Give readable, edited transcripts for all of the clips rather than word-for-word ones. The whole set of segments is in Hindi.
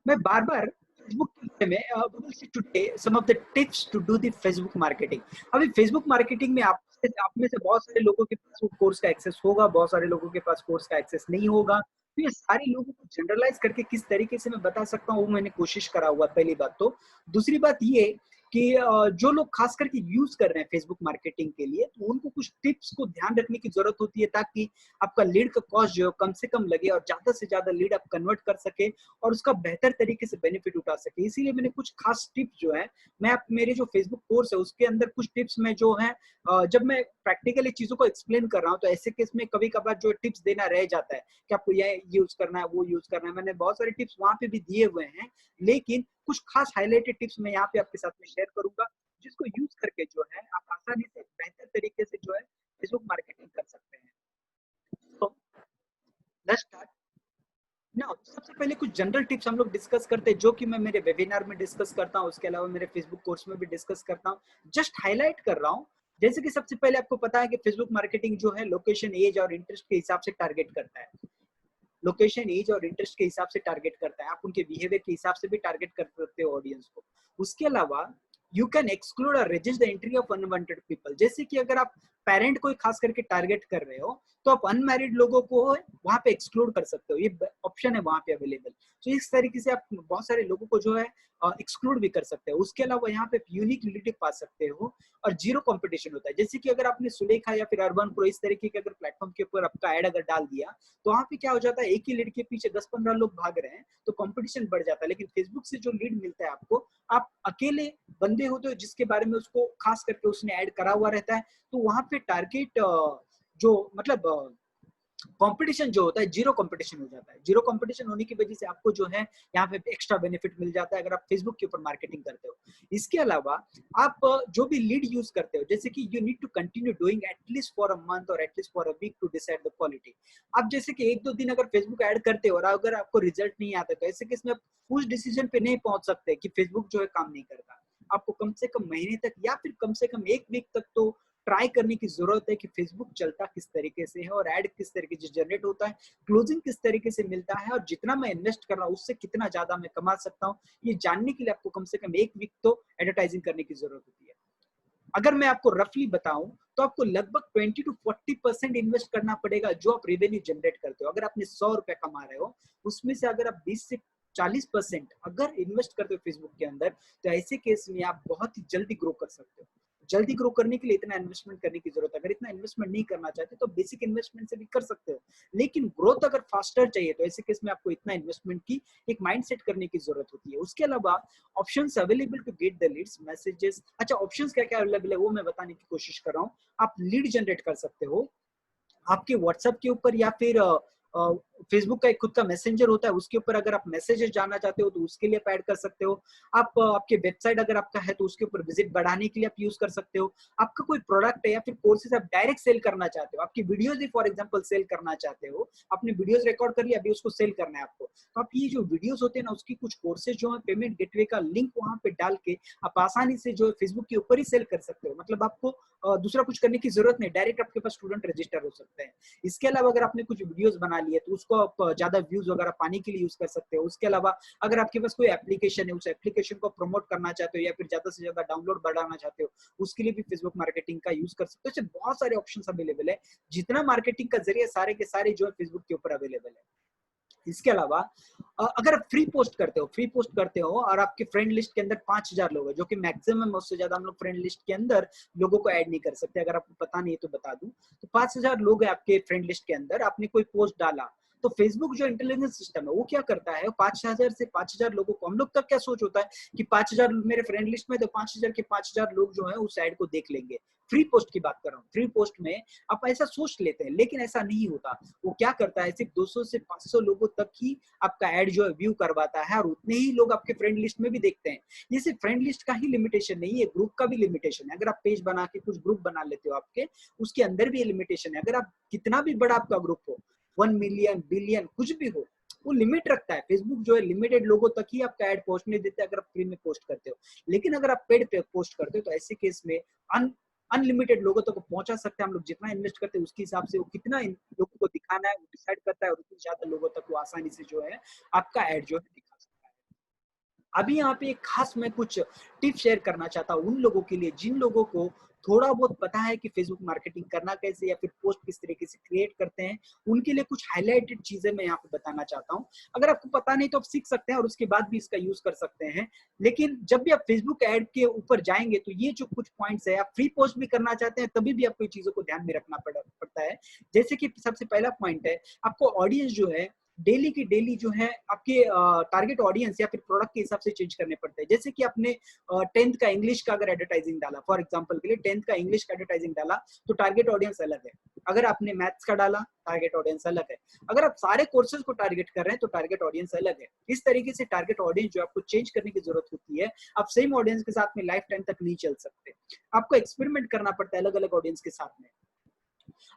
मैं बार-बार फेसबुक के बारे में we will see today some of the tips to do the Facebook marketing. अभी फेसबुक मार्केटिंग में आप में से बहुत सारे लोगों के पास वो कोर्स का एक्सेस होगा, बहुत सारे लोगों के पास कोर्स का एक्सेस नहीं होगा। तो ये सारे लोगों को जनरलाइज़ करके किस तरीके से मैं बता सकता हूँ, वो मैंने कोशिश करा हुआ है, पहली बात तो। दूसरी बात ये कि जो लोग खास करके यूज़ कर रहे हैं फेसबुक मार्केटिंग के लिए, तो उनको कुछ टिप्स को ध्यान रखने की ज़रूरत होती है, ताकि आपका लीड का कॉस्ट जो है कम से कम लगे और ज़्यादा से ज़्यादा लीड आप कन्वर्ट कर सकें और उसका बेहतर तरीके से बेनिफिट उठा सके। इसीलिए मैंने कुछ खास टिप्स जो है, मैं आप मेरे जो फेसबुक कोर्स है उसके अंदर कुछ टिप्स में जो है जब मैं प्रैक्टिकली चीज़ों को एक्सप्लेन कर रहा हूँ, तो ऐसे केस में कभी-कभार जो टिप्स देना रह जाता है कि आपको ये यूज़ करना है, वो यूज़ करना है। मैंने बहुत सारे टिप्स वहाँ पे भी दिए हुए हैं, लेकिन कुछ खास हाइलाइटेड टिप्स मैं यहाँ पे आपके साथ में शेयर करूँगा, जिसको यूज़ करके जो है आप आसानी से बेहतर तरीके से जो है फेसबुक मार्केटिंग कर सकते हैं। तो लेट्स स्टार्ट। ना सबसे पहले कुछ जनरल टिप्स हम लोग डिस्कस करते हैं, जो कि मैं मेरे वेबिनार में डिस्कस करता हूँ, उसके अलावा मेरे फेसबुक कोर्स में भी डिस्कस करता हूँ। जस्ट हाइलाइट कर रहा हूँ। जैसे कि सबसे पहले आपको पता है कि फेसबुक मार्केटिंग जो है लोकेशन, एज और इंटरेस्ट के हिसाब से टारगेट करता है। लोकेशन, एज और इंटरेस्ट के हिसाब से टारगेट करता है। आप उनके बिहेवियर के हिसाब से भी टारगेट कर सकते हो ऑडियंस को। उसके अलावा यू कैन एक्सक्लूड और resist the entry of unwanted people. जैसे कि अगर आप पेरेंट को खास करके टारगेट कर रहे हो, तो आप अनमैरिड लोगों को वहां पे एक्सक्लूड कर सकते हो। ये ऑप्शन है वहां पे अवेलेबल। तो इस तरीके से आप बहुत सारे लोगों को जो है एक्सक्लूड भी कर सकते हो। उसके अलावा यहाँ पे यूनिक यूनिटी पा सकते हो और जीरो कंपटीशन होता है। जैसे कि अगर आपने सुलेखा या फिर अर्बन प्रो इस तरीके के अगर प्लेटफॉर्म के ऊपर आपका एड अगर डाल दिया, तो वहाँ पे क्या हो जाता है, एक ही लीड के पीछे 10-15 लोग भाग रहे हैं, तो कंपटीशन बढ़ जाता है। लेकिन फेसबुक से जो लीड मिलता है आपको, आप अकेले बंदे होते हो जिसके बारे में उसको खास करके उसने ऐड करा हुआ रहता है, तो वहाँ पे टारगेट जो मतलब कंपटीशन जो होता है, जीरो कंपटीशन हो जाता है। जीरो कंपटीशन होने की वजह से आपको जो है यहाँ पे एक्स्ट्रा बेनिफिट मिल जाता है, अगर आप फेसबुक के ऊपर मार्केटिंग करते हो। इसके अलावा आप जो भी लीड यूज करते हो, जैसे कि you need to continue doing at least for a month और at least for a week to decide the quality. आप जैसे कि 1-2 दिन अगर फेसबुक ऐड करते हो और अगर आपको रिजल्ट नहीं आता, तो ऐसे केस में आप उस डिसीजन पे नहीं पहुंच सकते कि फेसबुक जो है काम नहीं करता। आपको कम से कम महीने तक या फिर कम से कम 1 वीक तक तो ट्राई करने की जरूरत है कि फेसबुक चलता किस तरीके से है और ऐड किस तरीके से जनरेट होता है, क्लोजिंग किस तरीके से मिलता है और जितना मैं इन्वेस्ट कर रहा हूँ उससे कितना ज्यादा मैं कमा सकता हूँ। ये जानने के लिए आपको कम से कम 1 वीक तो एडवर्टाइजिंग करने की जरूरत होती है। अगर मैं आपको रफली बताऊं, तो आपको लगभग 20 to 40% इन्वेस्ट करना पड़ेगा जो आप रेवेन्यू जनरेट करते हो। अगर आपने 100 रुपए कमा रहे हो, उसमें से अगर आप 20 से 40% अगर इन्वेस्ट करते हो फेसबुक के अंदर, तो ऐसे केस में आप बहुत ही जल्दी ग्रो कर सकते हो। जल्दी ग्रो करने के लिए इतना इन्वेस्टमेंट करने की जरूरत है। अगर इतना इन्वेस्टमेंट नहीं करना चाहते, तो बेसिक इन्वेस्टमेंट से भी कर सकते हो। लेकिन ग्रोथ अगर फास्टर चाहिए, तो ऐसे केस में आपको इतना इन्वेस्टमेंट की एक माइंड सेट करने की जरूरत होती है। उसके अलावा options available to get the leads, messages. अच्छा, ऑप्शंस क्या क्या अवेलेबल है वो मैं बताने की कोशिश कर रहा हूँ। आप लीड जनरेट कर सकते हो आपके व्हाट्सएप के ऊपर, या फिर फेसबुक का एक खुद का मैसेंजर होता है, उसके ऊपर अगर आप मैसेजेस जानना चाहते हो तो उसके लिए आप ऐड कर सकते हो। आप आपके वेबसाइट अगर आपका है तो उसके ऊपर विजिट बढ़ाने के लिए आप यूज कर सकते हो। आपका कोई प्रोडक्ट है या फिर कोर्सेज आप डायरेक्ट सेल करना चाहते हो, आपकी वीडियोज ही फॉर एग्जांपल सेल करना चाहते हो, आपने वीडियोज रिकॉर्ड कर लिया, अभी उसको सेल करना है आपको, तो आप ये जो वीडियोज होते हैं ना, उसकी कुछ कोर्सेज जो है पेमेंट गेटवे का लिंक वहां पे डाल के आप आसानी से जो है फेसबुक के ऊपर ही सेल कर सकते हो। मतलब आपको दूसरा कुछ करने की जरूरत नहीं, डायरेक्ट आपके पास स्टूडेंट रजिस्टर हो सकते हैं। इसके अलावा अगर आपने कुछ वीडियोस बना लिए, तो उसको आप ज्यादा व्यूज वगैरह पाने के लिए यूज कर सकते हो। उसके अलावा अगर आपके पास कोई एप्लीकेशन है, उस एप्लीकेशन को प्रमोट करना चाहते हो या फिर ज्यादा से ज्यादा डाउनलोड बढ़ाना चाहते हो, उसके लिए भी फेसबुक मार्केटिंग का यूज कर सकते हो। ऐसे बहुत सारे ऑप्शन अवेलेबल है। जितना मार्केटिंग का जरिए सारे के सारे जो है फेसबुक के ऊपर अवेलेबल है। इसके अलावा अगर आप फ्री पोस्ट करते हो और आपके फ्रेंड लिस्ट के अंदर 5,000 लोग हैं, जो कि मैक्सिमम है, उससे ज्यादा हम लोग फ्रेंड लिस्ट के अंदर लोगों को ऐड नहीं कर सकते। अगर आपको पता नहीं है तो बता दूं, तो 5,000 लोग हैं आपके फ्रेंड लिस्ट के अंदर, आपने कोई पोस्ट डाला, तो फेसबुक जो इंटेलिजेंस सिस्टम है वो क्या करता है, 5,000 से 5,000 लोगों को, हम लोग का क्या सोच होता है कि 5,000 मेरे फ्रेंड लिस्ट में, तो 5,000 के 5,000 लोग जो है उस ऐड को देख लेंगे। फ्री पोस्ट की बात कर रहा हूँ। फ्री पोस्ट में आप ऐसा सोच लेते हैं, लेकिन ऐसा नहीं होता। वो क्या करता है, सिर्फ 200 से 500 लोगों तक ही आपका ऐड जो है व्यू करवाता है, और उतने ही लोग आपके फ्रेंड लिस्ट में भी देखते हैं। ये सिर्फ फ्रेंड लिस्ट का ही लिमिटेशन नहीं है, ग्रुप का भी लिमिटेशन है। अगर आप पेज बना के कुछ ग्रुप बना लेते हो आपके, उसके अंदर भी ये लिमिटेशन है। अगर आप कितना भी बड़ा आपका ग्रुप हो, 1 मिलियन, बिलियन, कुछ भी हो, वो लिमिट रखता है। फेसबुक जो है लिमिटेड लोगों तक ही आपका ऐड पहुंचने देता है, अगर आप फ्री में पोस्ट करते हो। लेकिन अगर आप पेड पे पोस्ट करते हो, तो ऐसे केस में अनलिमिटेड लोगों तक पहुंचा सकते हैं हम लोग। जितना इन्वेस्ट करते हैं उसके हिसाब से वो कितना लोगों को दिखाना है वो डिसाइड करता है, और उतनी ज्यादा लोगों तक वो आसानी से जो है आपका ऐड जो है दिखा सकता है। अभी यहाँ पे एक खास मैं कुछ टिप शेयर करना चाहता हूँ उन लोगों के लिए जिन लोगों को थोड़ा बहुत पता है कि फेसबुक मार्केटिंग करना कैसे या फिर पोस्ट किस तरीके से क्रिएट करते हैं। उनके लिए कुछ हाइलाइटेड चीजें मैं यहाँ पे बताना चाहता हूँ। अगर आपको पता नहीं तो आप सीख सकते हैं और उसके बाद भी इसका यूज कर सकते हैं। लेकिन जब भी आप फेसबुक ऐड के ऊपर जाएंगे तो ये जो कुछ पॉइंट्स है, आप फ्री पोस्ट भी करना चाहते हैं तभी भी आपको ये चीजों को ध्यान में रखना पड़ता है। जैसे कि सबसे पहला पॉइंट है, आपको ऑडियंस जो है डेली की डेली जो है आपके टारगेट ऑडियंस या फिर प्रोडक्ट के हिसाब से चेंज करने पड़ते हैं। जैसे कि आपने 10th का इंग्लिश का अगर एडवर्टाइजिंग डाला, फॉर एग्जांपल के लिए 10th का इंग्लिश का एडवर्टाइजिंग डाला, तो टारगेट ऑडियंस अलग है। अगर आपने मैथ्स का डाला, टारगेट ऑडियंस अलग है। अगर आप सारे कोर्सेज को टारगेट कर रहे हैं तो टारगेट ऑडियंस अलग है। इस तरीके से टारगेट ऑडियंस जो आपको चेंज करने की जरूरत होती है। आप सेम ऑडियंस के साथ में लाइफ टाइम तक नहीं चल सकते, आपको एक्सपेरिमेंट करना पड़ता है अलग अलग ऑडियंस के साथ में।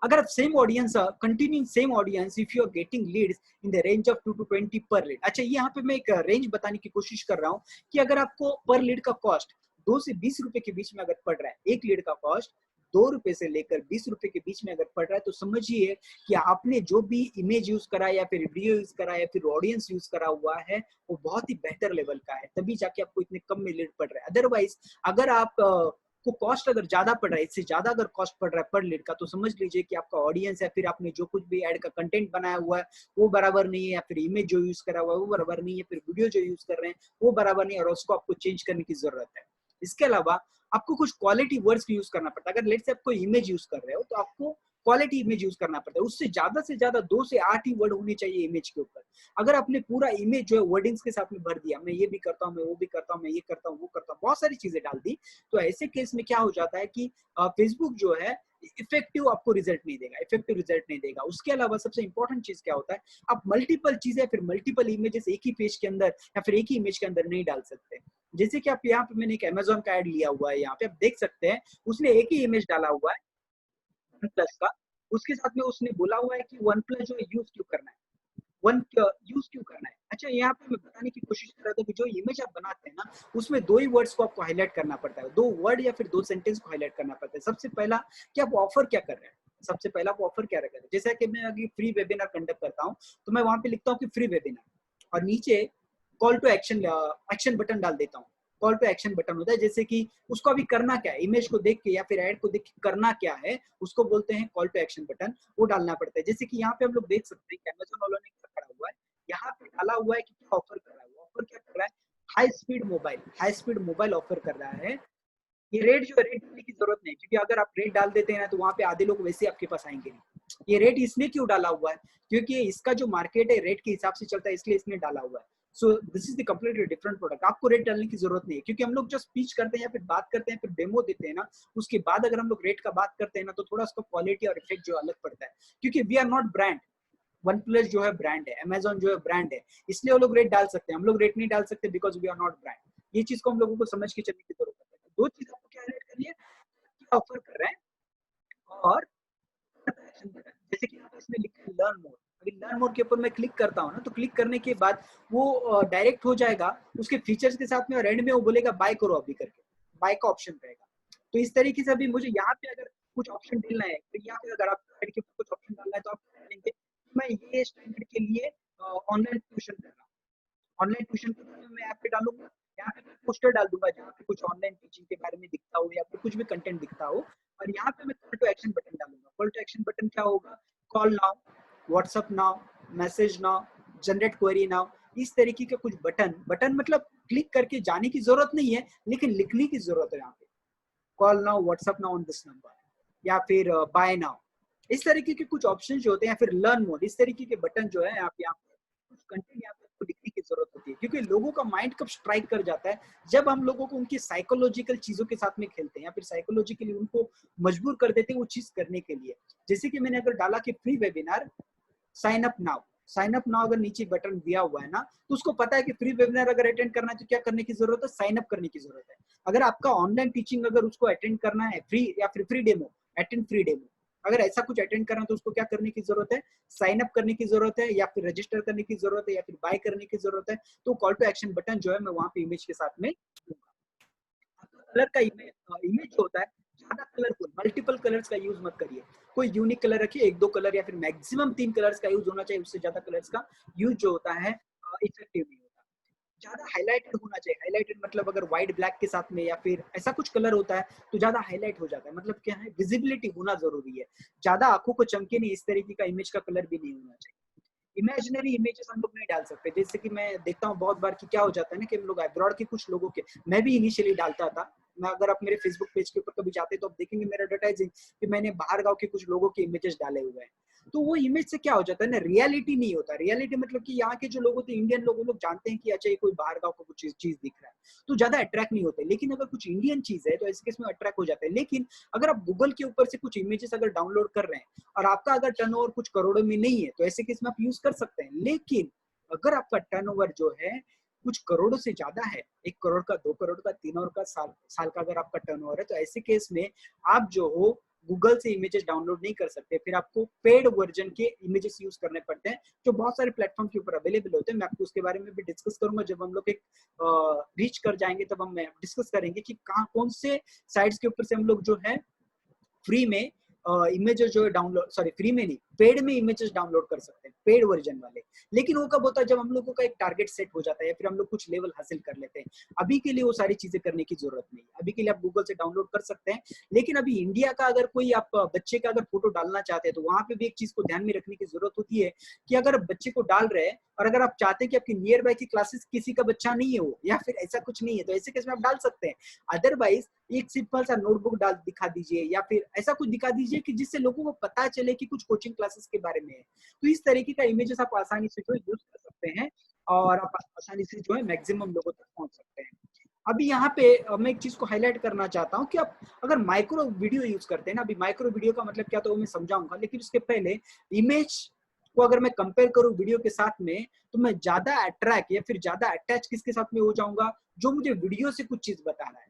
अगर आप same audience continuing same audience, if you are getting leads in the range of 2 to 20 पर लीड। अच्छा, ये यहाँ पे मैं एक रेंज बताने की कोशिश कर रहा हूँ कि अगर आपको पर लीड का कॉस्ट 2 से 20 रुपए के बीच में अगर पड़ रहा है, एक लीड का कॉस्ट 2 रुपए से लेकर 20 रुपए के बीच में अगर पड़ रहा है, तो समझिए कि आपने जो भी इमेज यूज करा या फिर वीडियो यूज करा या फिर ऑडियंस यूज करा हुआ है वो बहुत ही बेहतर लेवल का है, तभी जाके आपको इतने कम में लीड पड़ रहा है। अदरवाइज अगर आप को कॉस्ट अगर ज्यादा पड़ रहा है, इससे ज्यादा अगर कॉस्ट पड़ रहा है पर लीड का, तो समझ लीजिए कि आपका ऑडियंस या फिर आपने जो कुछ भी ऐड का कंटेंट बनाया हुआ है वो बराबर नहीं है, या फिर इमेज जो यूज करा हुआ है वो बराबर नहीं है, फिर वीडियो जो यूज कर रहे हैं वो बराबर नहीं है, और उसको आपको चेंज करने की जरूरत है। इसके अलावा आपको कुछ क्वालिटी वर्ड्स भी यूज करना पड़ता है। अगर लेट से आप कोई इमेज यूज कर रहे हो तो आपको क्वालिटी इमेज यूज करना पड़ता है। उससे ज्यादा 2 से 8 ही वर्ड होने चाहिए इमेज के ऊपर। अगर आपने पूरा इमेज जो है वर्डिंग्स के साथ में भर दिया, मैं ये भी करता हूँ, मैं वो भी करता हूँ, मैं ये करता हूँ, वो करता हूँ, बहुत सारी चीजें डाल दी, तो ऐसे केस में क्या हो जाता है कि फेसबुक जो है इफेक्टिव आपको रिजल्ट नहीं देगा, इफेक्टिव रिजल्ट नहीं देगा। उसके अलावा सबसे इंपॉर्टेंट चीज क्या होता है, आप मल्टीपल चीजें फिर मल्टीपल इमेजेस एक ही पेज के अंदर या फिर एक ही इमेज के अंदर नहीं डाल सकते। जैसे कि आप यहाँ पे, मैंने एक अमेजोन का ऐड लिया हुआ है, यहाँ पे आप देख सकते हैं उसने एक ही इमेज डाला हुआ है वन प्लस का। उसके साथ में उसने बोला हुआ है कि वन प्लस जो है यूज क्यों करना है, वन यूज क्यों करना है। अच्छा, यहाँ पे मैं बताने की कोशिश कर रहा था कि जो इमेज आप बनाते हैं ना, उसमें 2 ही वर्ड्स को आपको हाईलाइट करना पड़ता है, 2 वर्ड या फिर 2 सेंटेंस को हाईलाइट करना पड़ता है। सबसे पहला कि आप ऑफर क्या कर रहे हैं, सबसे पहला आप ऑफर क्या रखा है। जैसा कि मैं अभी फ्री वेबिनार कंडक्ट करता हूँ तो मैं वहां पे लिखता हूँ कि फ्री वेबिनार, और नीचे call to action action button डाल देता हूँ। कॉल टू एक्शन बटन होता है, जैसे कि उसको अभी करना क्या है, इमेज को देख के या फिर ऐड को देख के करना क्या है, उसको बोलते हैं कॉल टू एक्शन बटन, वो डालना पड़ता है। जैसे कि यहाँ पे हम लोग देख सकते हैं कि अमेजोन वालों ने क्या करा हुआ है, यहाँ पे डाला हुआ है कि क्या ऑफर कर रहा है। ऑफर क्या कर रहा है, हाई स्पीड मोबाइल ऑफर कर रहा है। ये रेट जो है, रेट डालने की जरूरत नहीं, क्योंकि अगर आप रेट डाल देते हैं ना तो वहां पे आधे लोग वैसे आपके पास आएंगे नहीं। ये रेट इसने क्यों डाला हुआ है, क्योंकि इसका जो मार्केट है रेट के हिसाब से चलता है, इसलिए इसने डाला हुआ है। So this is the completely different product. आपको रेट डालने की जरूरत नहीं है, क्योंकि हम लोग जो स्पीच करते हैं या फिर बात करते हैं, फिर डेमो देते हैं ना, उसके बाद अगर हम लोग रेट का बात करते हैं ना, तो थोड़ा उसका क्वालिटी और इफेक्ट जो अलग पड़ता है, क्योंकि we are not brand. OnePlus जो है ब्रांड है, अमेजोन जो है ब्रांड है, इसलिए वो लोग रेट डाल सकते हैं, हम लोग रेट नहीं डाल सकते, because we are not brand. ये चीज को हम लोगों को समझ के चलने की जरूरत है। दो चीज आपको क्या रेट करनी है, क्या ऑफर कर रहे हैं, और जैसे कि यहाँ पे इसमें लिखा है लर्न मोर। अभी लर्न मोर के ऊपर मैं क्लिक करता हूँ ना, तो क्लिक करने के बाद वो डायरेक्ट हो जाएगा उसके फीचर्स के साथ में, और एंड में वो बोलेगा बाय करो अभी करके, बाय का ऑप्शन रहेगा। तो इस तरीके से अभी मुझे यहाँ पे अगर कुछ ऑप्शन डालना है, तो यहाँ पे अगर आप के कुछ ऑप्शन डालना है तो आप डालेंगे, मैं ये स्टूडेंट के लिए ऑनलाइन ट्यूशन कर रहा हूँ, ऑनलाइन ट्यूशन के बारे में मैं यहाँ पे डालूंगा, यहाँ पे पोस्टर डाल दूंगा जहाँ पे कुछ ऑनलाइन टीचिंग के बारे में दिखता हो या फिर कुछ भी कंटेंट दिखता हो, और यहाँ पे मैं कॉल टू एक्शन बटन डालूंगा। कॉल टू एक्शन बटन क्या होगा, call now, WhatsApp now, message now, generate query now, इस तरीके के कुछ बटन। बटन मतलब क्लिक करके जाने की जरूरत नहीं है, लेकिन लिखने की जरूरत है। यहाँ पे call now, WhatsApp now on this number, या फिर बाय नाउ, इस तरीके के कुछ ऑप्शन जो होते हैं, या फिर लर्न मोड, इस तरीके के बटन जो है यहाँ पे कुछ कंटेंट यहाँ पे आपको लिखने की जरूरत होती है। क्योंकि लोगों का माइंड कब स्ट्राइक कर जाता है, जब हम लोगों को उनकी साइकोलॉजिकल चीजों के साथ में खेलते हैं, या फिर साइकोलॉजिकली उनको मजबूर कर देते हैं वो चीज करने के लिए। जैसे कि मैंने अगर डाला कि free webinar sign up now, sign up now अगर नीचे बटन दिया हुआ है ना, तो उसको पता है कि फ्री वेबिनार अगर अटेंड करना है तो क्या करने की जरूरत है, साइन अप करने की जरूरत है। अगर आपका ऑनलाइन टीचिंग अगर उसको अटेंड करना है, फ्री या फिर free demo, attend free demo, अगर ऐसा कुछ अटेंड करना है तो उसको क्या करने की जरूरत है, साइन अप करने की जरूरत है, या फिर रजिस्टर करने की जरूरत है, या फिर बाय करने की जरूरत है। तो कॉल टू एक्शन बटन जो है मैं वहां पे इमेज के साथ में दूंगा। कलर का इमेज जो होता है, ज्यादा कलरफुल मल्टीपल कलर्स का यूज मत करिए। कोई यूनिक कलर रखिए, 1-2 कलर या फिर मैक्सिमम 3 कलर्स का यूज होना चाहिए, उससे ज्यादा कलर्स का यूज जो होता है इफेक्टिव नहीं होता। ज्यादा हाईलाइटेड होना चाहिए। हाईलाइटेड मतलब अगर व्हाइट ब्लैक के साथ में या फिर ऐसा कुछ कलर होता है तो ज्यादा हाईलाइट हो जाता है। मतलब क्या है, विजिबिलिटी होना जरूरी है, ज्यादा आंखों को चमके नहीं, इस तरीके का इमेज का कलर भी नहीं होना चाहिए। इमेजिनरी इमेजेस हम लोग नहीं डाल सकते। जैसे कि मैं देखता हूँ बहुत बार कि क्या हो जाता है ना कि हम लोग अब्रॉड के कुछ लोगों के, मैं भी इनिशियली डालता था, मैं अगर आप मेरे फेसबुक पेज के ऊपर कभी जाते तो आप देखेंगे मेरा एडवर्टाइजिंग कि मैंने बाहर गांव के कुछ लोगों के इमेजेस डाले हुए हैं। तो वो इमेज से क्या हो जाता है ना, रियलिटी नहीं होता। रियलिटी मतलब कि यहाँ के जो लोग होते हैं, इंडियन लोग जानते हैं कि अच्छा ये कोई बाहर गांव का कुछ चीज दिख रहा है, तो ज्यादा अट्रैक्ट नहीं होते। लेकिन अगर कुछ इंडियन चीज है तो ऐसे केस में अट्रैक्ट हो जाते हैं। लेकिन अगर आप गूगल के ऊपर से कुछ इमेजेस अगर डाउनलोड कर रहे हैं और आपका अगर टर्नओवर कुछ करोड़ों में नहीं है तो ऐसे केस में आप यूज कर सकते हैं। लेकिन अगर आपका टर्नओवर जो है कुछ करोड़ों से ज्यादा है, 1 करोड़ का, 2 करोड़ का, 3 करोड़ का, साल का अगर आपका टर्नओवर है, तो ऐसे केस में आप जो हो गूगल से इमेजेस डाउनलोड नहीं कर सकते। फिर आपको पेड वर्जन के इमेजेस यूज करने पड़ते हैं जो बहुत सारे प्लेटफॉर्म के ऊपर अवेलेबल होते हैं। मैं आपको उसके बारे में भी डिस्कस करूंगा जब हम लोग एक रीच कर जाएंगे, तब हम डिस्कस करेंगे कि कहाँ कौन से साइट्स के ऊपर से हम लोग जो है फ्री में इमेजेस जो है डाउनलोड, सॉरी फ्री में नहीं, पेड में इमेजेस डाउनलोड कर सकते हैं, पेड वर्जन वाले। लेकिन वो कब होता है, जब हम लोगों का एक टारगेट सेट हो जाता है या फिर हम लोग कुछ लेवल हासिल कर लेते हैं। अभी के लिए वो सारी चीजें करने की जरूरत नहीं है। अभी के लिए आप गूगल से डाउनलोड कर सकते हैं। लेकिन अभी इंडिया का अगर कोई आप बच्चे का अगर फोटो डालना चाहते हैं तो वहां पे भी एक चीज को ध्यान में रखने की जरूरत होती है कि अगर आप बच्चे को डाल रहे हैं और अगर आप चाहते हैं कि आपकी नियर बाय की क्लासेस किसी का बच्चा नहीं है हो या फिर ऐसा कुछ नहीं है, तो ऐसे केस में आप डाल सकते हैं। अदरवाइज एक सिंपल सा नोटबुक डाल दिखा दीजिए या फिर ऐसा कुछ दिखा दीजिए कि जिससे लोगों को पता चले कि कुछ कोचिंग क्लासेस के बारे में है। तो इस तरीके का इमेजेस आप आसानी से जो यूज कर सकते हैं और आप आसानी से जो है मैक्सिमम लोगों तक पहुंच सकते हैं। अभी यहाँ पे मैं एक चीज को हाईलाइट करना चाहता हूँ कि आप अगर माइक्रो वीडियो यूज करते हैं ना, अभी माइक्रो वीडियो का मतलब क्या तो वो मैं समझाऊंगा, लेकिन उसके पहले इमेज को अगर मैं कंपेयर करूं वीडियो के साथ में, तो मैं ज्यादा अट्रैक्ट या फिर ज्यादा अटैच किसके साथ में हो जाऊंगा, जो मुझे वीडियो से कुछ चीज बता रहा है।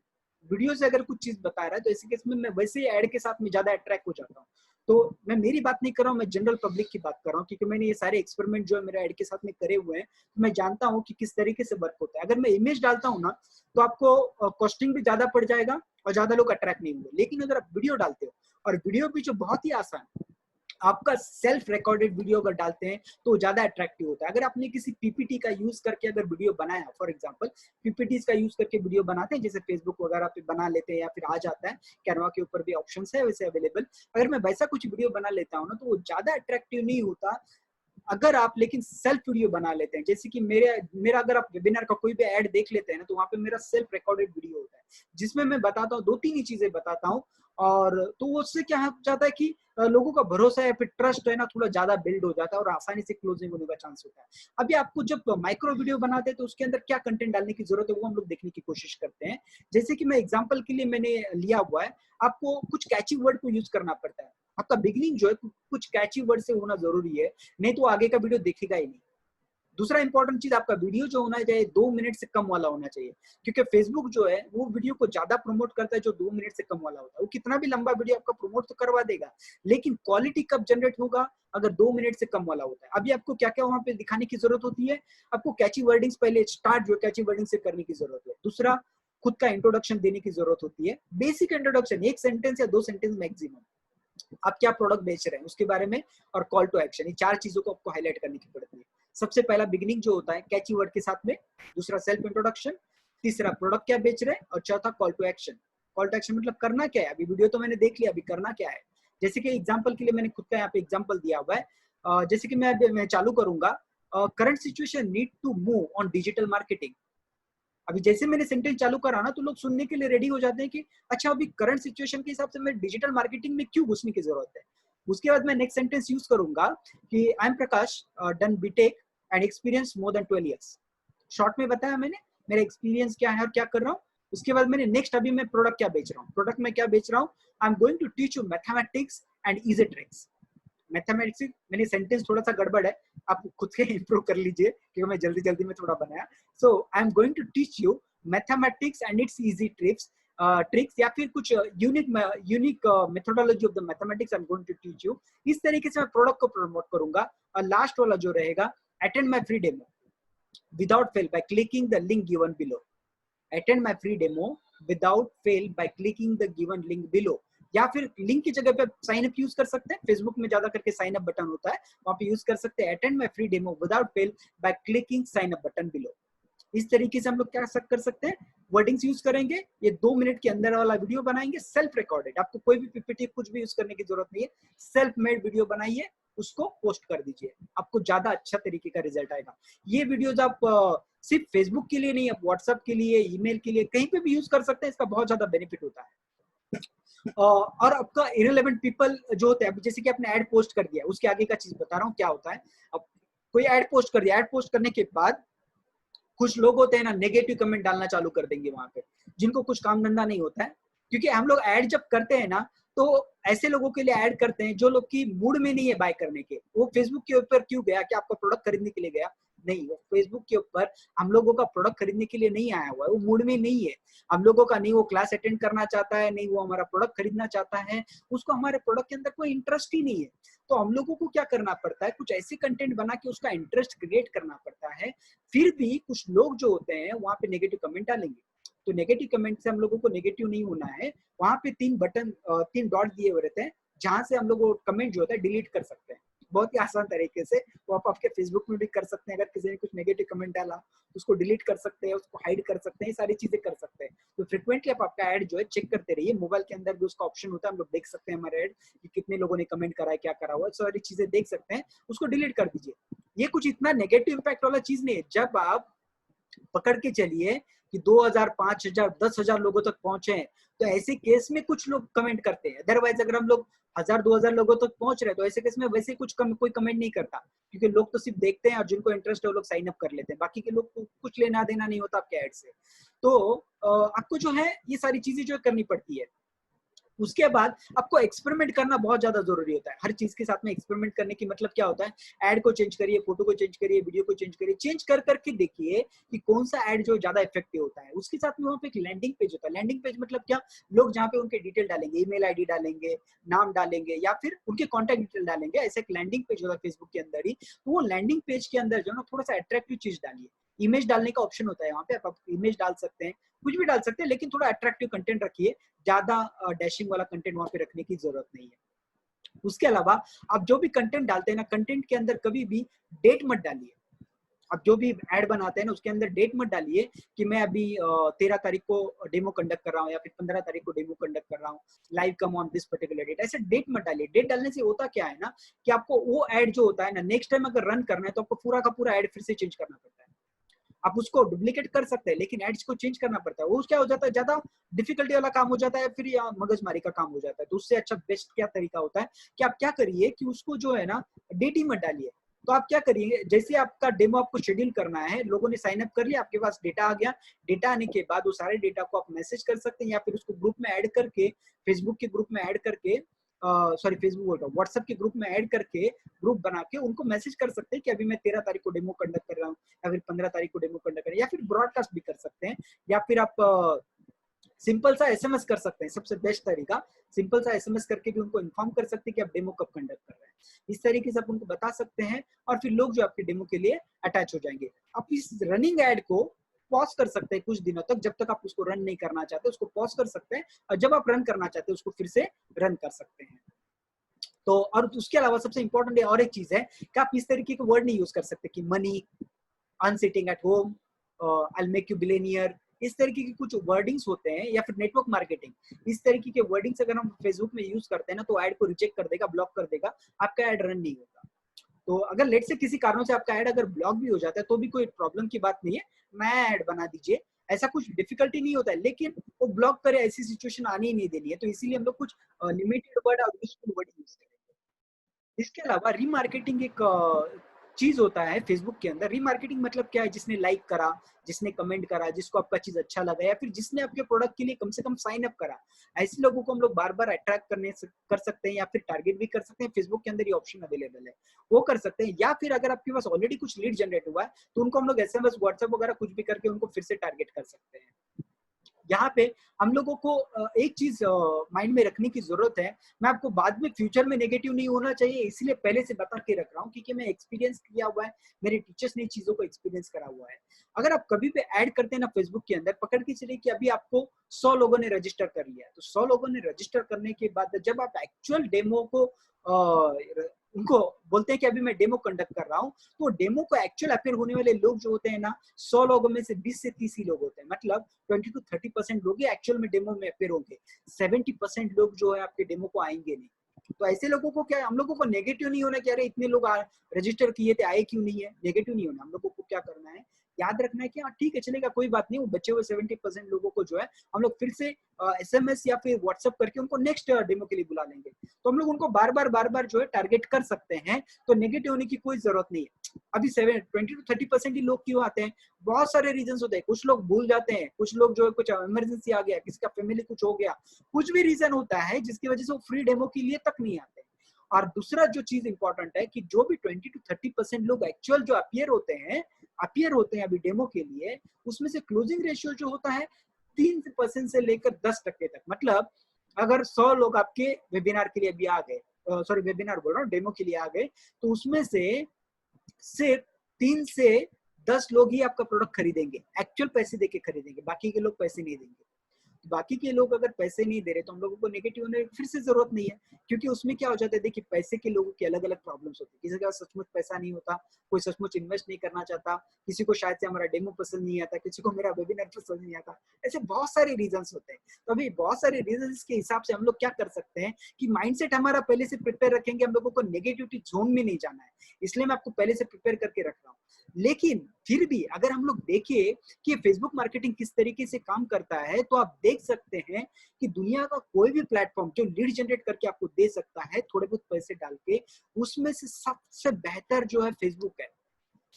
वीडियो से अगर कुछ चीज बता रहा है तो ऐसे केस में मैं वैसे ही ऐड के साथ में ज्यादा अट्रैक्ट हो जाता हूँ। तो मैं मेरी बात नहीं कर रहा हूँ, मैं जनरल पब्लिक की बात कर रहा हूँ, क्योंकि मैंने ये सारे एक्सपेरिमेंट जो है मेरे ऐड के साथ में करे हुए हैं, तो मैं जानता हूँ कि किस तरीके से वर्क होता है। अगर मैं इमेज डालता हूँ ना तो आपको कॉस्टिंग भी ज्यादा पड़ जाएगा और ज्यादा लोग अट्रैक्ट नहीं होंगे। लेकिन अगर आप वीडियो डालते हो, और वीडियो भी जो बहुत ही आसान, आपका सेल्फ रिकॉर्डेड वीडियो अगर डालते हैं तो ज्यादा अट्रैक्टिव होता है। अगर आपने किसी पीपीटी का यूज करके अगर वीडियो बनाया, फॉर एग्जांपल पीपीटी का यूज करके वीडियो बनाते हैं, जैसे फेसबुक वगैरह पे बना लेते हैं या फिर आ जाता है, कैनवा के ऊपर भी ऑप्शन है वैसे अवेलेबल। अगर मैं वैसा कुछ वीडियो बना लेता हूँ ना तो वो ज्यादा अट्रैक्टिव नहीं होता। अगर आप लेकिन सेल्फ वीडियो बना लेते हैं, जैसे कि मेरा अगर आप वेबिनार का कोई भी ऐड देख लेते हैं ना, तो वहां पे मेरा सेल्फ रिकॉर्डेड वीडियो होता है जिसमें मैं बताता हूँ 2-3 ही चीजें बताता हूँ। और तो उससे क्या हो जाता है कि लोगों का भरोसा है, फिर ट्रस्ट है ना, थोड़ा ज्यादा बिल्ड हो जाता है और आसानी से क्लोजिंग होने का चांस होता है। अभी आपको जब माइक्रो वीडियो बनाते हैं तो उसके अंदर क्या कंटेंट डालने की जरूरत है वो हम लोग देखने की कोशिश करते हैं। जैसे कि मैं एग्जांपल के लिए मैंने लिया हुआ है, आपको कुछ कैची वर्ड को यूज करना पड़ता है। आपका बिगनिंग जो है कुछ कैची वर्ड से होना जरूरी है, नहीं तो आगे का वीडियो देखेगा ही नहीं। दूसरा इंपॉर्टेंट चीज, आपका वीडियो जो होना चाहिए 2 मिनट से कम वाला होना चाहिए, क्योंकि फेसबुक जो है वो वीडियो को ज्यादा प्रमोट करता है जो 2 मिनट से कम वाला होता है। वो कितना भी लंबा वीडियो आपका प्रमोट तो करवा देगा, लेकिन क्वालिटी कब जनरेट होगा, अगर 2 मिनट से कम वाला होता है। अभी आपको क्या क्या वहां पे दिखाने की जरूरत होती है, आपको कैची वर्डिंग्स पहले स्टार्ट जो कैची वर्डिंग से करने की जरूरत है। दूसरा, खुद का इंट्रोडक्शन देने की जरूरत होती है, बेसिक इंट्रोडक्शन, 1 सेंटेंस या 2 सेंटेंस मैक्सिमम, आप क्या प्रोडक्ट बेच रहे हैं उसके बारे में, और कॉल टू एक्शन, ये 4 चीजों को आपको हाईलाइट करने की पड़ती है। सबसे पहला बिगिनिंग जो होता है कैची वर्ड के साथ में, दूसरा सेल्फ इंट्रोडक्शन, तीसरा प्रोडक्ट क्या बेच रहे हैं, और चौथा call to action. Call to action मतलब करना क्या है, अभी वीडियो तो मैंने देख लिया, अभी करना क्या है। जैसे कि एग्जाम्पल के लिए मैंने खुद का यहाँ पे एग्जाम्पल दिया हुआ है। जैसे कि मैं चालू करूंगा, current situation need to move on digital marketing. अभी जैसे मैंने सेंटेंस चालू करा ना तो लोग सुनने के लिए रेडी हो जाते हैं कि अच्छा अभी करंट सिचुएशन के हिसाब से मैं डिजिटल मार्केटिंग में क्यों घुसने की जरूरत है। उसके बाद मैं नेक्स्ट सेंटेंस यूज करूंगा कि I am Prakash, done BTech and experience more than 12 years. शॉर्ट में बताया मैंने मेरा एक्सपीरियंस क्या है और क्या कर रहा हूँ। उसके बाद मैंने नेक्स्ट, अभी मैं प्रोडक्ट क्या बेच रहा हूँ, प्रोडक्ट में क्या बेच रहा हूँ, I am going to teach you mathematics and easy tricks. Mathematics, मैंने सेंटेंस थोड़ा सा गड़बड़ है, आप खुद के इंप्रूव कर लीजिए क्योंकि मैं जल्दी जल्दी में थोड़ा बनाया। So I am going to teach you mathematics and its easy tricks, tricks या फिर कुछ unique methodology of the mathematics I am going to teach you. इस तरीके से मैं प्रोडक्ट को प्रमोट करूंगा। और लास्ट वाला जो रहेगा, attend my free demo without fail by clicking the link given below. Attend my free demo without fail by clicking the given link below. या फिर लिंक की जगह पे साइन अप यूज कर सकते हैं, फेसबुक में ज्यादा करके साइन अप बटन होता है, वहां पे यूज कर सकते हैं attend my free demo without fail by clicking sign up button below. इस तरीके से हम लोग क्या कर सकते हैं, वर्डिंग्स यूज करेंगे, ये 2 मिनट के अंदर वाला वीडियो बनाएंगे, सेल्फ रिकॉर्डेड, आपको कोई भी पीपीटी कुछ भी यूज करने की जरूरत नहीं है, सेल्फ मेड वीडियो बनाइए, उसको पोस्ट कर दीजिए, आपको ज्यादा अच्छा तरीके का रिजल्ट आएगा। ये वीडियोज आप सिर्फ फेसबुक के लिए नहीं, आप व्हाट्सएप के लिए, ईमेल के लिए, कहीं पे भी यूज कर सकते हैं, इसका बहुत ज्यादा बेनिफिट होता है। और आपका इररिलेवेंट पीपल जो होते हैं, जैसे कि आपने ऐड पोस्ट कर दिया, उसके आगे का चीज बता रहा हूँ क्या होता है। अब कोई ऐड पोस्ट कर दिया, ऐड पोस्ट करने के बाद कुछ लोग होते हैं ना, नेगेटिव कमेंट डालना चालू कर देंगे वहां पे, जिनको कुछ काम धंधा नहीं होता है। क्योंकि हम लोग ऐड जब करते हैं ना, तो ऐसे लोगों के लिए ऐड करते हैं जो लोग की मूड में नहीं है बाय करने के। वो फेसबुक के ऊपर क्यों गया, कि आपका प्रोडक्ट खरीदने के लिए गया? नहीं, वो फेसबुक के ऊपर हम लोगों का प्रोडक्ट खरीदने के लिए नहीं आया हुआ है, वो मूड में नहीं है हम लोगों का, नहीं वो क्लास अटेंड करना चाहता है, नहीं वो हमारा प्रोडक्ट खरीदना चाहता है, उसको हमारे प्रोडक्ट के अंदर कोई इंटरेस्ट ही नहीं है। तो हम लोगों को क्या करना पड़ता है, कुछ ऐसे कंटेंट बना के उसका इंटरेस्ट क्रिएट करना पड़ता है। फिर भी कुछ लोग जो होते हैं वहां पे नेगेटिव कमेंट डालेंगे, तो नेगेटिव कमेंट से हम लोगों को नेगेटिव नहीं होना है। वहां पे 3 डॉट दिए हुए रहते हैं, जहां से हम लोग वो कमेंट जो होता है डिलीट कर सकते हैं, बहुत ही आसान तरीके से। वो आप आपके फेसबुक में भी कर सकते हैं, अगर किसी ने कुछ नेगेटिव कमेंट डाला उसको डिलीट कर सकते हैं, उसको हाइड कर सकते हैं, ये सारी चीजें कर सकते हैं। तो फ्रिक्वेंटली आप आपका ऐड जो है चेक करते रहिए, मोबाइल के अंदर भी उसका ऑप्शन होता है, हम लोग देख सकते हैं हमारे ऐड कि कितने लोगों ने कमेंट करा है, क्या करा हुआ है, सारी चीजें देख सकते हैं, उसको डिलीट कर दीजिए। ये कुछ इतना नेगेटिव इम्पैक्ट वाला चीज नहीं है। जब आप पकड़ के चलिए कि 2000, 5000, 10,000 लोगों तक पहुंचे हैं, तो ऐसे केस में कुछ लोग कमेंट करते हैं। अदरवाइज अगर हम लोग 1000, 2000 लोगों तक पहुंच रहे हैं, तो ऐसे केस में वैसे कोई कमेंट नहीं करता, क्योंकि लोग तो सिर्फ देखते हैं और जिनको इंटरेस्ट है वो लोग साइन अप कर लेते हैं, बाकी के लोग को कुछ लेना देना नहीं होता आपके ऐड से। तो आपको जो है ये सारी चीजें जो करनी पड़ती है। उसके बाद आपको एक्सपेरिमेंट करना बहुत ज्यादा जरूरी होता है। हर चीज के साथ में एक्सपेरिमेंट करने की मतलब क्या होता है, ऐड को चेंज करिए, फोटो को चेंज करिए, वीडियो को चेंज करिए, चेंज कर करके देखिए कि कौन सा ऐड जो ज्यादा इफेक्टिव होता है। उसके साथ में वहाँ पे एक लैंडिंग पेज होता है। लैंडिंग पेज मतलब क्या, लोग जहाँ पे उनके डिटेल डालेंगे, ईमेल आईडी डालेंगे, नाम डालेंगे, या फिर उनके कॉन्टैक्ट डिटेल डालेंगे, ऐसे एक लैंडिंग पेज होता है फेसबुक के अंदर ही। तो वो लैंडिंग पेज के अंदर जो है ना, थोड़ा सा अट्रैक्टिव चीज डालिए। इमेज डालने का ऑप्शन होता है वहाँ पे, आप इमेज डाल सकते हैं, कुछ भी डाल सकते हैं, लेकिन थोड़ा अट्रैक्टिव कंटेंट रखिए, ज्यादा डैशिंग वाला कंटेंट वहां पे रखने की जरूरत नहीं है। उसके अलावा आप जो भी कंटेंट डालते हैं ना, कंटेंट के अंदर कभी भी डेट मत डालिए। आप जो भी ऐड बनाते हैं ना, उसके अंदर डेट मत डालिए कि मैं अभी 13 तारीख को डेमो कंडक्ट कर रहा हूँ, या फिर 15 तारीख को डेमो कंडक्ट कर रहा हूँ, live come on this particular date. ऐसे डेट मत डालिए। डेट डालने से होता क्या है ना, कि आपको वो ऐड जो होता है ना, नेक्स्ट टाइम अगर रन करना है तो आपको पूरा का पूरा ऐड फिर से चेंज करना पड़ता है। आप उसको डुप्लीकेट कर सकते हैं, लेकिन एड्स को चेंज करना पड़ता है। वो क्या हो जाता है, ज्यादा डिफिकल्टी वाला काम हो जाता है, फिर या मगजमारी का काम हो जाता है। तो उससे अच्छा बेस्ट क्या तरीका होता है कि आप क्या करिए कि उसको जो है ना, डेट ही मत डालिए। तो आप क्या करिए, जैसे आपका डेमो आपको शेड्यूल करना है, लोगों ने साइन अप कर लिया, आपके पास डेटा आ गया, डेटा आने के बाद वो सारे डेटा को आप मैसेज कर सकते हैं, या फिर उसको ग्रुप में ऐड करके, फेसबुक के ग्रुप में ऐड करके, सॉरी फेसबुक बोल रहा हूँ, व्हाट्सएप के ग्रुप में ऐड करके, ग्रुप बना के उनको मैसेज कर सकते हैं कि अभी मैं 13 तारीख को डेमो कंडक्ट कर रहा हूँ, या फिर 15 तारीख को डेमो कंडक्ट कर रहा हूँ, या फिर ब्रॉडकास्ट भी कर सकते हैं, या फिर आप सिंपल सा एसएमएस कर सकते हैं। सबसे बेस्ट तरीका, सिंपल सा एसएमएस करके भी उनको इन्फॉर्म कर सकते हैं कि आप डेमो कब कंडक्ट कर रहे हैं। इस तरीके से आप उनको बता सकते हैं, और फिर लोग जो आपके डेमो के लिए अटैच हो जाएंगे। आप इस रनिंग एड को पॉज कर सकते हैं कुछ दिनों तक, जब तक आप उसको रन नहीं करना चाहते उसको पॉज कर सकते हैं, और जब आप रन करना चाहते हैं उसको फिर से रन कर सकते हैं। तो और उसके अलावा सबसे इंपॉर्टेंट और एक चीज है कि आप इस तरीके के वर्ड नहीं यूज कर सकते कि money, and sitting at home, I will make you billionaire. इस तरीके के कुछ वर्डिंग्स होते हैं, या फिर नेटवर्क मार्केटिंग, इस तरीके के वर्डिंग्स अगर हम फेसबुक में यूज करते हैं ना, तो ऐड को रिजेक्ट कर देगा, ब्लॉक कर देगा, आपका ऐड रन नहीं होगा। तो अगर लेट से किसी कारणों से आपका ऐड अगर ब्लॉक भी हो जाता है, तो भी कोई प्रॉब्लम की बात नहीं है, नया ऐड बना दीजिए, ऐसा कुछ डिफिकल्टी नहीं होता है। लेकिन वो ब्लॉक करे ऐसी सिचुएशन आनी ही नहीं देनी है, तो इसीलिए हम लोग कुछ लिमिटेड वर्ड और यूजफुल वर्ड यूज करेंगे। इसके अलावा रीमार्केटिंग एक चीज होता है फेसबुक के अंदर। रीमार्केटिंग मतलब क्या है, जिसने लाइक करा, जिसने कमेंट करा, जिसको आपका चीज अच्छा लगा, या फिर जिसने आपके प्रोडक्ट के लिए कम से कम साइन अप करा, ऐसे लोगों को हम लोग बार बार अट्रैक्ट कर सकते हैं, या फिर टारगेट भी कर सकते हैं। फेसबुक के अंदर ये ऑप्शन अवेलेबल है, वो कर सकते हैं। या फिर अगर आपके पास ऑलरेडी कुछ लीड जनरेट हुआ है, तो उनको हम लोग एसएमएस, व्हाट्सएप वगैरह कुछ भी करके उनको फिर से टारगेट कर सकते हैं। यहाँ पे हम लोगों को एक चीज माइंड में रखने की जरूरत है। मैं आपको बाद में फ्यूचर में नेगेटिव नहीं होना चाहिए, इसलिए पहले से बता के रख रहा हूँ, क्योंकि मैं एक्सपीरियंस किया हुआ है, मेरे टीचर्स ने चीजों को एक्सपीरियंस करा हुआ है। अगर आप कभी भी ऐड करते हैं ना फेसबुक के अंदर, पकड़ के चलिए कि अभी आपको 100 लोगों ने रजिस्टर कर लिया, तो 100 लोगों ने रजिस्टर करने के बाद जब आप एक्चुअल डेमो को उनको बोलते हैं कि अभी मैं डेमो कंडक्ट कर रहा हूँ, तो डेमो को एक्चुअल अपेयर होने वाले लोग जो होते हैं ना, 100 लोगों में से 20 से 30 ही लोग होते हैं। मतलब 20 to 30% लोग ही एक्चुअल में डेमो में अपेयर होंगे, 70% लोग जो है आपके डेमो को आएंगे नहीं। तो ऐसे लोगों को क्या, हम लोगों को नेगेटिव नहीं होना कि अरे इतने लोग रजिस्टर किए थे, आए क्यों नहीं है, नेगेटिव नहीं होना। हम लोगों को क्या करना है, याद रखना है कि हाँ ठीक है चलेगा, कोई बात नहीं, वो बचे हुए 70% लोगों को जो है हम लोग फिर से SMS या फिर व्हाट्सएप करके उनको नेक्स्ट डेमो के लिए बुला लेंगे। तो हम लोग उनको बार बार जो है टारगेट कर सकते हैं, तो नेगेटिव होने की कोई जरूरत नहीं है। अभी 20 to 30% ही लोग क्यों आते हैं, बहुत सारे रीजन होते हैं। कुछ लोग भूल जाते हैं, कुछ लोग जो है कुछ इमरजेंसी आ गया, किसी का फैमिली कुछ हो गया, कुछ भी रीजन होता है जिसकी वजह से वो फ्री डेमो के लिए तक नहीं आते। और दूसरा जो चीज इंपॉर्टेंट है कि जो भी 20 to 30% लोग एक्चुअल जो अपियर होते हैं अभी डेमो के लिए, उसमें से क्लोजिंग रेशियो जो होता है 3% से लेकर 10% तक। मतलब अगर 100 लोग आपके वेबिनार के लिए भी आ गए, सॉरी वेबिनार बोल रहा हूँ, डेमो के लिए आ गए, तो उसमें से सिर्फ 3 से 10 लोग ही आपका प्रोडक्ट खरीदेंगे, एक्चुअल पैसे देके खरीदेंगे, बाकी के लोग पैसे नहीं देंगे। बाकी के लोग अगर पैसे नहीं दे रहे तो हम लोगों को नेगेटिव होने फिर से जरूरत नहीं है, क्योंकि उसमें क्या हो जाता है, देखिए पैसे के लोगों की अलग अलग प्रॉब्लम्स होती है। किसी का सचमुच पैसा नहीं होता, कोई सचमुच इन्वेस्ट नहीं करना चाहता, किसी को शायद से हमारा डेमो पसंद नहीं आता, किसी को मेरा वेबिनार पसंद नहीं आता, ऐसे बहुत सारे रीजंस होते हैं। तो अभी बहुत सारे रीजंस के हिसाब से हम लोग क्या कर सकते हैं कि माइंडसेट हमारा पहले से प्रिपेयर रखेंगे, हम लोगों को नेगेटिविटी जोन में नहीं जाना है, इसलिए मैं आपको पहले से प्रिपेयर करके रख रहा हूँ। लेकिन फिर भी अगर हम लोग देखें कि फेसबुक मार्केटिंग किस तरीके से काम करता है, तो आप देख सकते हैं कि दुनिया का कोई भी प्लेटफॉर्म जो लीड जनरेट करके आपको दे सकता है थोड़े बहुत पैसे डाल के, उसमें से सबसे बेहतर जो है फेसबुक है।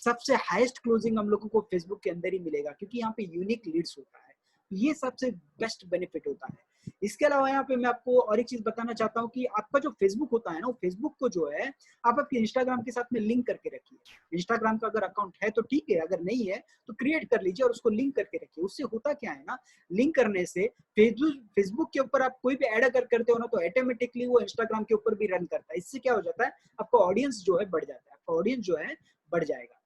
सबसे हाईएस्ट क्लोजिंग हम लोगों को फेसबुक के अंदर ही मिलेगा, क्योंकि यहाँ पे यूनिक लीड्स होता है। ये सबसे बेस्ट बेनिफिट होता है। इसके अलावा यहाँ पे मैं आपको और एक चीज बताना चाहता हूँ कि आपका जो फेसबुक होता है ना, वो फेसबुक को जो है आप आपके इंस्टाग्राम के साथ में लिंक करके रखिए। इंस्टाग्राम का अगर अकाउंट है तो ठीक है, अगर नहीं है तो क्रिएट कर लीजिए और उसको लिंक करके रखिए। उससे होता क्या है ना, लिंक करने से फेसबुक के ऊपर आप कोई भी ऐड अगर करते हो ना, तो ऑटोमेटिकली वो इंस्टाग्राम के ऊपर भी रन करता है। इससे क्या हो जाता है, आपका ऑडियंस जो है बढ़ जाता है, आपका ऑडियंस जो है बढ़ जाएगा।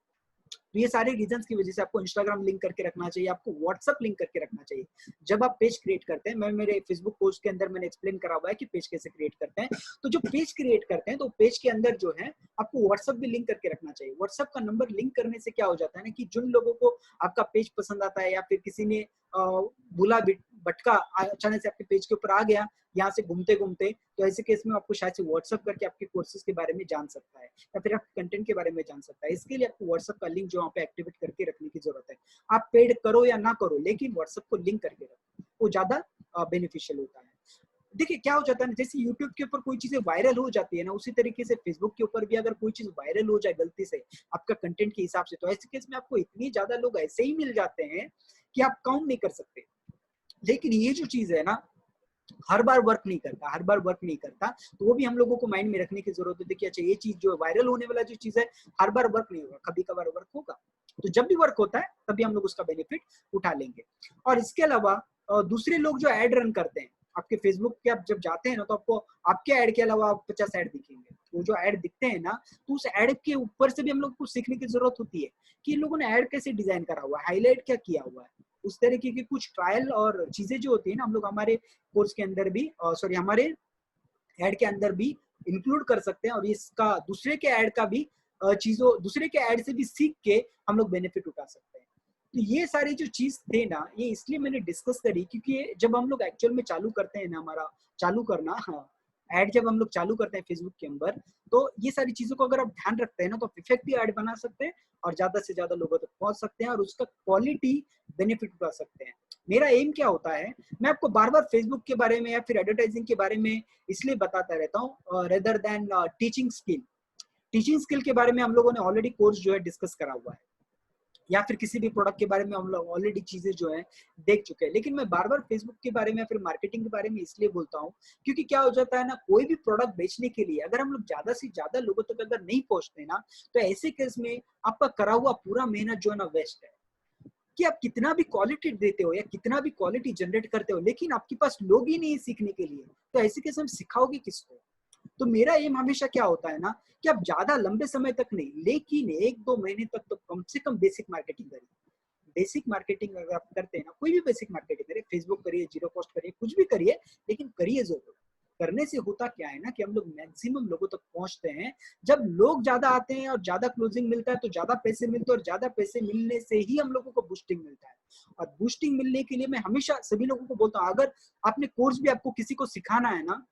तो ये सारे रीजंस की वजह से आपको इंस्टाग्राम लिंक करके रखना चाहिए, आपको व्हाट्सएप लिंक करके रखना चाहिए। जब आप पेज क्रिएट करते हैं, मैं मेरे फेसबुक पोस्ट के अंदर मैंने एक्सप्लेन करा हुआ है कि पेज कैसे क्रिएट करते हैं। तो जो पेज क्रिएट करते हैं, तो पेज के अंदर जो है आपको व्हाट्सएप भी लिंक करके रखना चाहिए। व्हाट्सएप का नंबर लिंक करने से क्या हो जाता है ना, कि जिन लोगों को आपका पेज पसंद आता है, या फिर किसी ने भूला भटका अचानक से आपके पेज के ऊपर आ गया यहाँ से घूमते घूमते, तो ऐसे केस में आपको शायद से व्हाट्सएप करके आपके कोर्सेज के बारे में जान सकता है, या फिर आपके कंटेंट के बारे में जान सकता है। इसके लिए आपको व्हाट्सएप का लिंक जो वहाँ पे एक्टिवेट करके रखने की जरूरत है। आप पेड करो या ना करो, लेकिन व्हाट्सएप को लिंक करके रखो, वो ज्यादा बेनिफिशियल होता है। देखिए क्या हो जाता है ना, जैसे यूट्यूब के ऊपर कोई चीजें वायरल हो जाती है ना, उसी तरीके से फेसबुक के ऊपर भी अगर कोई चीज वायरल हो जाए गलती से आपका कंटेंट के हिसाब से, तो ऐसे केस में आपको इतनी ज्यादा लोग ऐसे ही मिल जाते हैं कि आप काउंट नहीं कर सकते। लेकिन ये जो चीज है ना, हर बार वर्क नहीं करता, हर बार वर्क नहीं करता। तो वो भी हम लोगों को माइंड में रखने की जरूरत है कि अच्छा ये चीज जो वायरल होने वाला जो चीज है, हर बार वर्क नहीं होगा, कभी कभार वर्क होगा। तो जब भी वर्क होता है तभी हम लोग उसका बेनिफिट उठा लेंगे। और इसके अलावा दूसरे लोग जो एड रन करते हैं आपके फेसबुक के, आप जब जाते हैं ना, तो आपको आपके ऐड के अलावा 50 ऐड दिखेंगे। वो जो ऐड दिखते हैं ना, तो उस ऐड के ऊपर से भी हम लोग को सीखने की जरूरत होती है कि इन लोगों ने ऐड कैसे डिजाइन करा हुआ है, हाईलाइट क्या किया हुआ है। उस तरीके की कुछ ट्रायल और चीजें जो होती है ना, हम लोग हमारे कोर्स के अंदर भी, सॉरी हमारे ऐड के अंदर भी इंक्लूड कर सकते हैं, और इसका दूसरे के ऐड का भी चीजों, दूसरे के ऐड से भी सीख के हम लोग बेनिफिट उठा सकते हैं। तो ये सारी जो चीज थे ना, ये इसलिए मैंने डिस्कस करी क्योंकि जब हम लोग एक्चुअल में चालू करते हैं ना, हमारा चालू करना, हाँ, ऐड जब हम लोग चालू करते हैं फेसबुक के अंदर, तो ये सारी चीजों को अगर आप ध्यान रखते हैं ना, तो इफेक्टिव ऐड बना सकते हैं और ज्यादा से ज्यादा लोगों तक पहुंच सकते हैं और उसका क्वालिटी बेनिफिट उठा सकते हैं। मेरा एम क्या होता है, मैं आपको बार बार फेसबुक के बारे में या फिर एडवर्टाइजिंग के बारे में इसलिए बताता रहता हूँ, rather than teaching skill. Teaching skill के बारे में हम लोगों ने ऑलरेडी कोर्स जो है डिस्कस करा हुआ है, या फिर किसी भी प्रोडक्ट के बारे में हम लोग ऑलरेडी चीजें जो है देख चुके हैं। लेकिन मैं बार बार फेसबुक के बारे में या फिर मार्केटिंग के बारे में इसलिए बोलता हूँ क्योंकि क्या हो जाता है ना, कोई भी प्रोडक्ट बेचने के लिए अगर हम लोग ज्यादा से ज्यादा लोगों तक अगर नहीं पहुंचते ना, तो ऐसे केस में आपका करा हुआ पूरा मेहनत जो है ना वेस्ट है। कि आप कितना भी क्वालिटी देते हो या कितना भी क्वालिटी जनरेट करते हो, लेकिन आपके पास लोग ही नहीं सीखने के लिए, तो ऐसे केस में सिखाओगे किसको। तो मेरा एम हमेशा क्या होता है ना, कि आप ज्यादा लंबे समय तक नहीं, लेकिन 1-2 महीने तक तो कम से कम बेसिक मार्केटिंग करिए। बेसिक मार्केटिंग अगर आप करते हैं ना, कोई भी बेसिक मार्केटिंग करिए, फेसबुक करिए, जीरो कॉस्ट करिए, कुछ भी करिए, लेकिन करिए जरूर। करने से होता क्या है ना कि हम लोग मैक्सिमम लोगों तक पहुंचते हैं। जब लोग ज्यादा आते हैं और ज्यादा क्लोजिंग मिलता है तो ज्यादा पैसे मिलते हैं, और ज्यादा पैसे मिलने से ही हम लोगों को बूस्टिंग मिलता है। और बूस्टिंग मिलने के लिए मैं हमेशा सभी लोगों को बोलता हूँ, अगर आपने कोर्स भी आपको किसी को सिखाना है ना,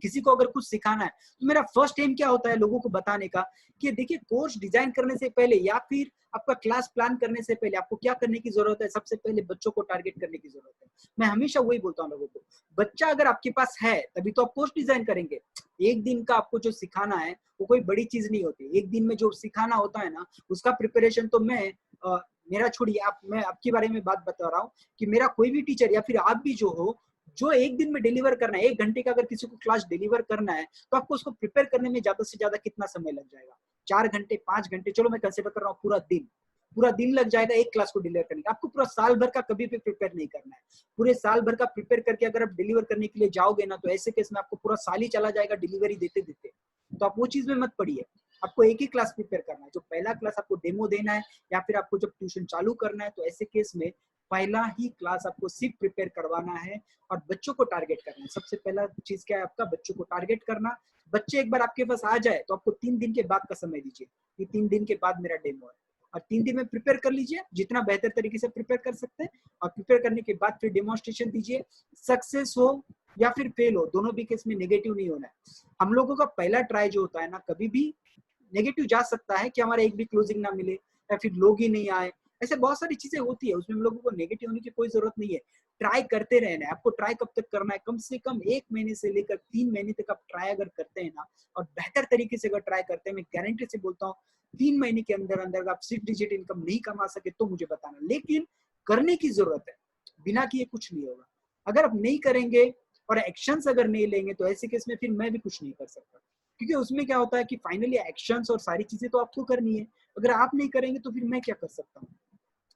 किसी को अगर कुछ सिखाना है, तो मेरा फर्स्ट एम क्या होता है लोगों को बताने का कि देखिए, कोर्स डिजाइन करने से पहले या फिर आपका क्लास प्लान करने से पहले आपको क्या करने की जरूरत है, सबसे पहले बच्चों को टारगेट करने की जरूरत है। मैं हमेशा वही बोलता हूँ लोगों को, बच्चा अगर आपके पास है तभी तो आप कोर्स डिजाइन करेंगे। एक दिन का आपको जो सिखाना है वो कोई बड़ी चीज नहीं होती। एक दिन में जो सिखाना होता है ना, उसका प्रिपरेशन तो मेरा छोड़िए, आप, मैं आपके बारे में बात बता रहा हूँ कि मेरा कोई भी टीचर या फिर आप भी जो हो, जो एक दिन में डिलीवर करना है, 1 घंटे का अगर किसी को क्लास डिलीवर करना है, तो आपको उसको प्रिपेयर करने में ज्यादा से ज्यादा कितना समय लग जाएगा? 4 घंटे, 5 घंटे, चलो मैं कंसिडर कर रहा हूँ पूरा दिन लग जाएगा एक क्लास को डिलीवर करने का। आपको पूरा साल भर का कभी भी प्रिपेयर नहीं करना है। पूरे साल भर का प्रिपेयर करके अगर आप डिलीवर करने के लिए जाओगे ना, तो ऐसे केस में आपको पूरा साल ही चला जाएगा डिलीवरी देते देते। तो आप वो चीज में मत पड़िए। आपको एक ही क्लास प्रिपेयर करना है, जो पहला क्लास आपको डेमो देना है या फिर आपको जब ट्यूशन चालू करना है, तो ऐसे केस में पहला ही क्लास आपको सिर्फ प्रिपेयर करवाना है और बच्चों को टारगेट करना है। सबसे पहला चीज क्या है आपका? बच्चों को टारगेट करना। बच्चे एक बार आपके पास आ जाए तो आपको 3 दिन के बाद का समय दीजिए कि 3 दिन के बाद मेरा डेमो है, और 3 दिन में प्रिपेयर कर लीजिए जितना बेहतर तरीके से प्रिपेयर कर सकते हैं। और प्रिपेयर करने के बाद फिर डेमोन्स्ट्रेशन दीजिए। सक्सेस हो या फिर फेल हो, दोनों भी केस में नेगेटिव नहीं होना है। हम लोगों का पहला ट्राई जो होता है ना, कभी भी नेगेटिव जा सकता है कि हमारा एक भी क्लोजिंग ना मिले या फिर लोग ही नहीं आए। ऐसे बहुत सारी चीजें होती है, उसमें हम लोगों को नेगेटिव होने की कोई जरूरत नहीं है। ट्राई करते रहना है आपको। ट्राई कब तक करना है? कम से कम 1 महीने से लेकर 3 महीने तक आप ट्राई अगर करते हैं ना, और बेहतर तरीके से अगर ट्राई करते हैं, मैं गारंटी से बोलता हूँ 3 महीने के अंदर अंदर आप 6 डिजिट इनकम नहीं कमा सके तो मुझे बताना, लेकिन करने की जरूरत है। बिना किए कुछ नहीं होगा। अगर आप नहीं करेंगे और एक्शंस अगर नहीं लेंगे, तो ऐसे केस में फिर मैं भी कुछ नहीं कर सकता, क्योंकि उसमें क्या होता है कि फाइनली एक्शंस और सारी चीजें तो आपको करनी है। अगर आप नहीं करेंगे तो फिर मैं क्या कर सकता हूँ?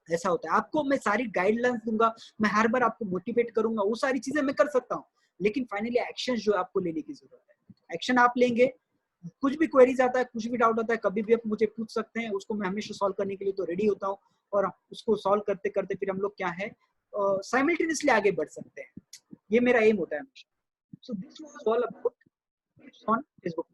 ऐसा होता है। आपको मैं सारी गाइडलाइंस दूंगा, मैं हर बार आपको मोटिवेट करूंगा, वो सारी चीजें मैं कर सकता हूँ, लेकिन फाइनली एक्शन जो है आपको लेने की जरूरत है। एक्शन आप लेंगे। कुछ भी क्वेरीज आता है, कुछ भी डाउट आता है, कभी भी आप मुझे पूछ सकते हैं, उसको मैं हमेशा सॉल्व करने के लिए तो रेडी होता हूँ। और उसको सॉल्व करते करते फिर हम लोग क्या है, साइमल्टेनियसली आगे बढ़ सकते हैं। ये मेरा एम होता है हमेशा। So this was all about on Facebook.